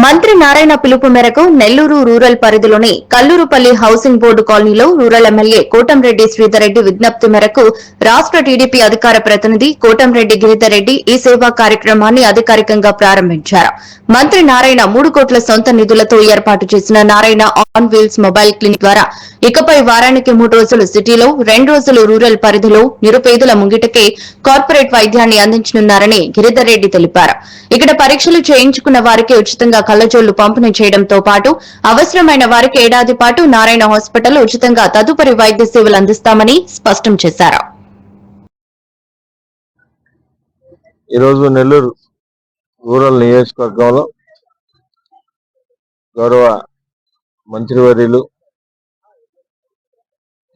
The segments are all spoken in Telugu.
మంత్రి నారాయణ పిలుపు మేరకు నెల్లూరు రూరల్ పరిధిలోని కల్లూరుపల్లి హౌసింగ్ బోర్డు కాలనీలో రూరల్ ఎమ్మెల్యే కోటంరెడ్డి శ్రీధర్ రెడ్డి విజ్ఞప్తి మేరకు రాష్ట్ర టీడీపీ అధికార ప్రతినిధి కోటంరెడ్డి గిరిధర్ రెడ్డి ఈ సేవా కార్యక్రమాన్ని అధికారికంగా ప్రారంభించారు. మంత్రి నారాయణ 3 కోట్ల సొంత నిధులతో ఏర్పాటు చేసిన Narayana on wheels mobile clinic ద్వారా ఇకపై వారానికి 3 రోజులు సిటీలో 2 రోజులు రూరల్ పరిధిలో నిరుపేదల ముంగిటకే కార్పొరేట్ వైద్యాన్ని అందించనున్నారని గిరిధర్ రెడ్డి తెలిపారు. ఇక్కడ పరీక్షలు చేయించుకున్న వారికి ఉచితంగా కళ్లజోళ్లు పంపిణీ చేయడంతో పాటు అవసరమైన వారికి ఏడాది పాటు నారాయణ హాస్పిటల్ ఉచితంగా తదుపరి వైద్య సేవలు అందిస్తామని స్పష్టం చేశారు. ఈరోజు నెల్లూరు రూరల్ నియోజకవర్గంలో గౌరవ మంత్రివర్యులు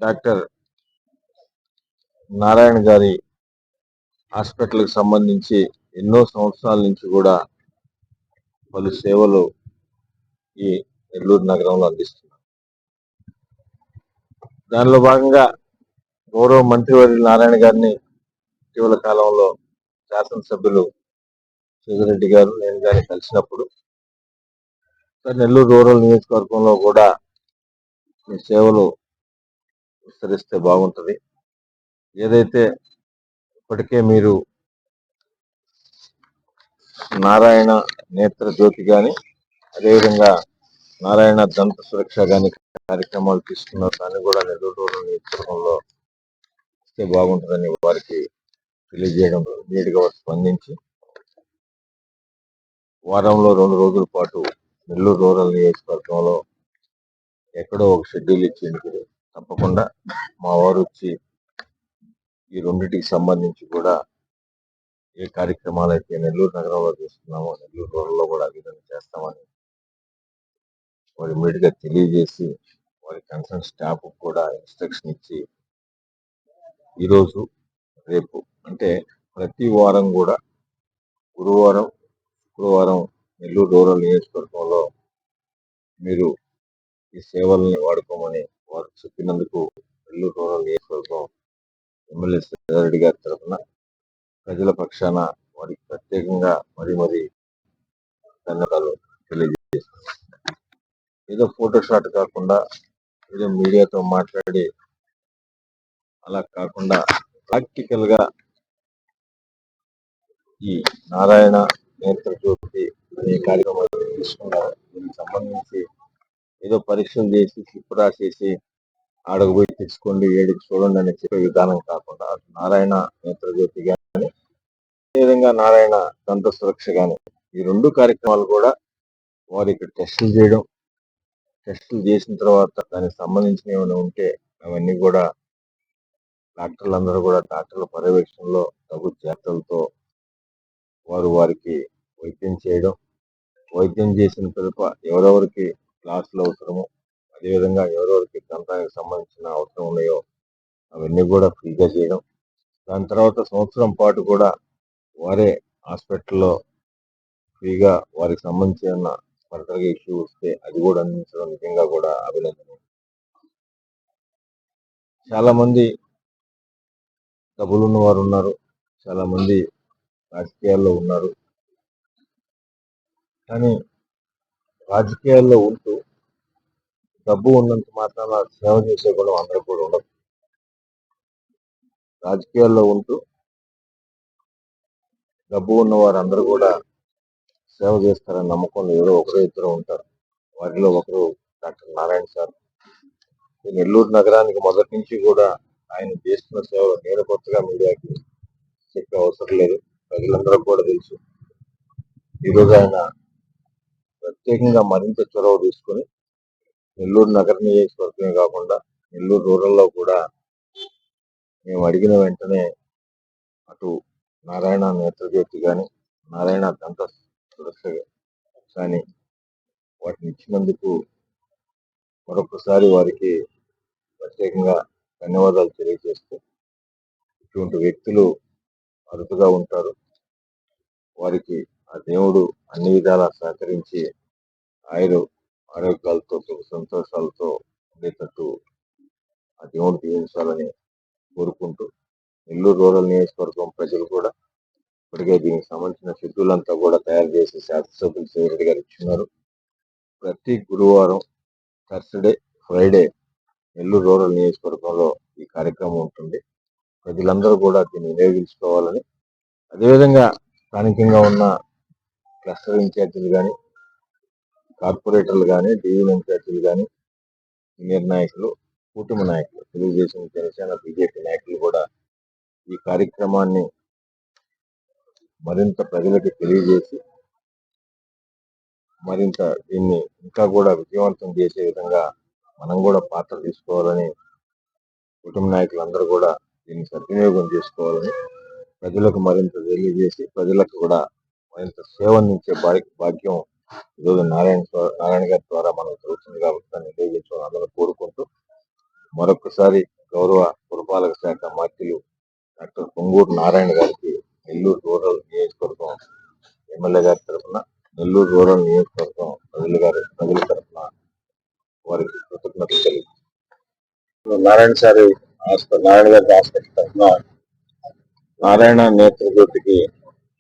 డాక్టర్ నారాయణ గారి హాస్పిటల్కి సంబంధించి ఎన్నో సంవత్సరాల నుంచి కూడా పలు సేవలు ఈ నెల్లూరు నగరంలో అందిస్తున్నారు. దానిలో భాగంగా గౌరవ మంత్రివర్యులు నారాయణ గారిని ఇటీవల కాలంలో శాసనసభ్యులు శ్రీధర్రెడ్డి గారు నేను గారిని కలిసినప్పుడు నెల్లూరు రూరల్ నియోజకవర్గంలో కూడా మీ సేవలు విస్తరిస్తే బాగుంటుంది. ఏదైతే ఇప్పటికే మీరు నారాయణ నేత్ర జ్యోతి కానీ అదేవిధంగా నారాయణ దంత సురక్ష కానీ కార్యక్రమాలు తీసుకున్నారు, దాన్ని కూడా నెల్లూరు రూరల్ నియోజకవర్గంలో ఇస్తే బాగుంటుందని వారికి తెలియజేయడం నీటిగా స్పందించి వారంలో 2 రోజుల పాటు నెల్లూరు రూరల్ నియోజకవర్గంలో ఎక్కడో ఒక షెడ్యూల్ ఇచ్చేందుకు తప్పకుండా మా వారు వచ్చి ఈ రెండింటికి సంబంధించి కూడా ఏ కార్యక్రమాలు అయితే నెల్లూరు నగరంలో చేస్తున్నామో నెల్లూరు రూరల్లో కూడా ఆ విధంగా చేస్తామని వారు ఇమీడియట్గా తెలియజేసి వారి కన్సర్న్ స్టాఫ్ కూడా ఇన్స్ట్రక్షన్ ఇచ్చి ఈరోజు రేపు అంటే ప్రతి వారం కూడా గురువారం శుక్రవారం నెల్లూరు రూరల్ నియోజకవర్గంలో మీరు ఈ సేవల్ని వాడుకోమని వారు చెప్పినందుకు నెల్లూరు రూరల్ నియోజకవర్గం ఎమ్మెల్యే శ్రీధర్రెడ్డి గారి తరఫున ప్రజల పక్షాన వారికి ప్రత్యేకంగా మరి ధన్యవాదాలు తెలియజేస్తున్నాను. ఏదో ఫోటో షాట్ కాకుండా ఏదో మీడియాతో మాట్లాడి అలా కాకుండా ప్రాక్టికల్ గా ఈ నారాయణ నేత్ర జ్యోతి అనే కార్యక్రమాలు తీసుకున్నారు. దీనికి సంబంధించి ఏదో పరీక్షలు చేసి స్లిప్ రాసేసి ఆడకు పోయి తెచ్చుకోండి ఏడికి చూడండి అని చెప్పే విధానం కాకుండా నారాయణ నేత్ర జ్యోతి కానీ అదేవిధంగా నారాయణ దంత సురక్ష కానీ ఈ 2 కార్యక్రమాలు కూడా వారు ఇక్కడ టెస్టులు చేసిన తర్వాత దానికి సంబంధించిన ఏమైనా ఉంటే అవన్నీ కూడా డాక్టర్లందరూ కూడా డాక్టర్ల పర్యవేక్షణలో తగు జాగ్రత్తలతో వారికి వైద్యం చేయడం, వైద్యం చేసిన పిదప ఎవరెవరికి క్లాసులు అవసరమో అదేవిధంగా ఎవరెవరికి దంతానికి సంబంధించిన అవసరం ఉన్నాయో అవన్నీ కూడా ఫ్రీగా చేయడం, దాని తర్వాత సంవత్సరం పాటు కూడా వారే హాస్పిటల్లో ఫ్రీగా వారికి సంబంధించిన ఫర్దర్గా ఇష్యూ వస్తే అది కూడా అందించడం నిజంగా కూడా అభినందన. చాలా మంది డబ్బులున్న వారు ఉన్నారు, చాలా మంది రాజకీయాల్లో ఉన్నారు, కానీ రాజకీయాల్లో ఉంటూ డబ్బు ఉన్నంత మాత్రాన సేవ చేసే కూడా అందరూ కూడా ఉండదు. రాజకీయాల్లో ఉంటూ డబ్బు ఉన్న వారు అందరూ కూడా సేవ చేస్తారని నమ్మకంలో ఎవరో ఒకరో ఇద్దరు ఉంటారు. వారిలో ఒకరు డాక్టర్ నారాయణ సార్. నెల్లూరు నగరానికి మొదటి నుంచి కూడా ఆయన చేస్తున్న సేవలు నేను కొత్తగా మీడియాకి చెప్పే అవసరం లేదు, ప్రజలందరూ కూడా తెలుసు. ఈరోజు ఆయన ప్రత్యేకంగా మరింత చొరవ తీసుకుని నెల్లూరు నగర నియోజకవర్గమే కాకుండా నెల్లూరు రూరల్లో కూడా మేము అడిగిన వెంటనే అటు నారాయణ నేత్రజ్యోతి కానీ నారాయణ దంత సురక్ష కానీ వాటిని ఇచ్చినందుకు మరొకసారి వారికి ప్రత్యేకంగా ధన్యవాదాలు తెలియజేస్తూ, ఇటువంటి వ్యక్తులు అరుదుగా ఉంటారు. వారికి ఆ దేవుడు అన్ని విధాలా సహకరించి ఆరోగ్యాలతో సుఖ సంతోషాలతో ఉండేటట్టు ఆ దేవుడు దీవించాలని కోరుకుంటూ నెల్లూరు రూరల్ నియోజకవర్గం ప్రజలు కూడా ఇప్పటికే దీనికి సంబంధించిన షెడ్యూల్ అంతా కూడా తయారు చేసి శాసనసభ్యులు సేవరెడ్డి గారు ఇచ్చున్నారు. ప్రతి గురువారం, థర్స్డే, ఫ్రైడే నెల్లూరు రూరల్ నియోజకవర్గంలో ఈ కార్యక్రమం ఉంటుంది. ప్రజలందరూ కూడా దీన్ని వినియోగించుకోవాలని, అదేవిధంగా స్థానికంగా ఉన్న క్లస్టర్ ఇన్ఛార్జీలు కానీ, కార్పొరేటర్లు కానీ, డివిజన్ ఇన్ఛార్జీలు కానీ, సీనియర్ నాయకులు, కూటమి నాయకులు, తెలుగుదేశం, జనసేన, బీజేపీ నాయకులు కూడా ఈ కార్యక్రమాన్ని మరింత ప్రజలకు తెలియజేసి మరింత దీన్ని ఇంకా కూడా విజయవంతం చేసే విధంగా మనం కూడా పాత్ర తీసుకోవాలని, కుటుంబ నాయకులందరూ కూడా దీన్ని సద్వినియోగం చేసుకోవాలని, ప్రజలకు మరింత తెలియజేసి ప్రజలకు కూడా మరింత సేవ అందించే భాగ్యం ఈరోజు నారాయణ గారి ద్వారా మనకు జరుగుతుంది కాబట్టి దాన్ని నిర్వహించాలని అందరూ కోరుకుంటూ, మరొకసారి గౌరవ పురపాలక శాఖ మంత్రులు డాక్టర్ పొంగూరు నారాయణ గారికి నెల్లూరు రూరల్ నియోజకవర్గం ఎమ్మెల్యే గారి తరఫున, నెల్లూరు రూరల్ నియోజకవర్గం ప్రజల తరఫున వారికి కృతజ్ఞతలు తెలియజేస్తున్నాను. నారాయణ గారి హాస్పిటల్ తరఫున నారాయణ నేత్ర జ్యోతికి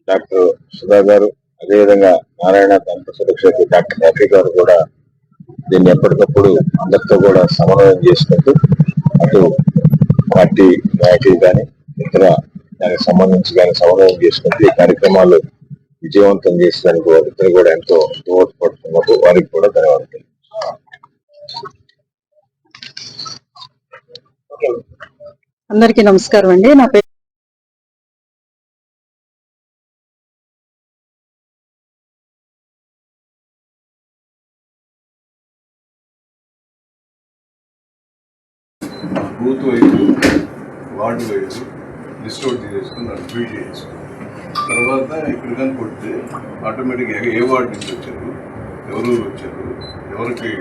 డాక్టర్ సుధా గారు, అదేవిధంగా నారాయణ దంత సురక్షకి డాక్టర్ రఫీ గారు కూడా దీన్ని ఎప్పటికప్పుడు అందరితో కూడా సమన్వయం చేసుకుంటూ, అటు పార్టీ నాయకులు కానీ ఇతర దానికి సంబంధించి కానీ సమన్వయం చేసుకుంటూ ఈ కార్యక్రమాలు విజయవంతం చేసేదానికి వారిద్దరు కూడా ఎంతో దోహదపడుతున్నారు. వారికి కూడా ధన్యవాదాలు. అందరికీ నమస్కారం అండి. నా పేరు బూత్ వైపు, వార్డు వైపు లిస్ట్ అవుట్ చేసుకుని దాన్ని ట్వీట్ చేసుకుని తర్వాత ఇక్కడ కానీ కొడితే ఆటోమేటిక్గా ఏ వార్డు నుంచి వచ్చారు, ఎవరు వచ్చారు, ఎవరికి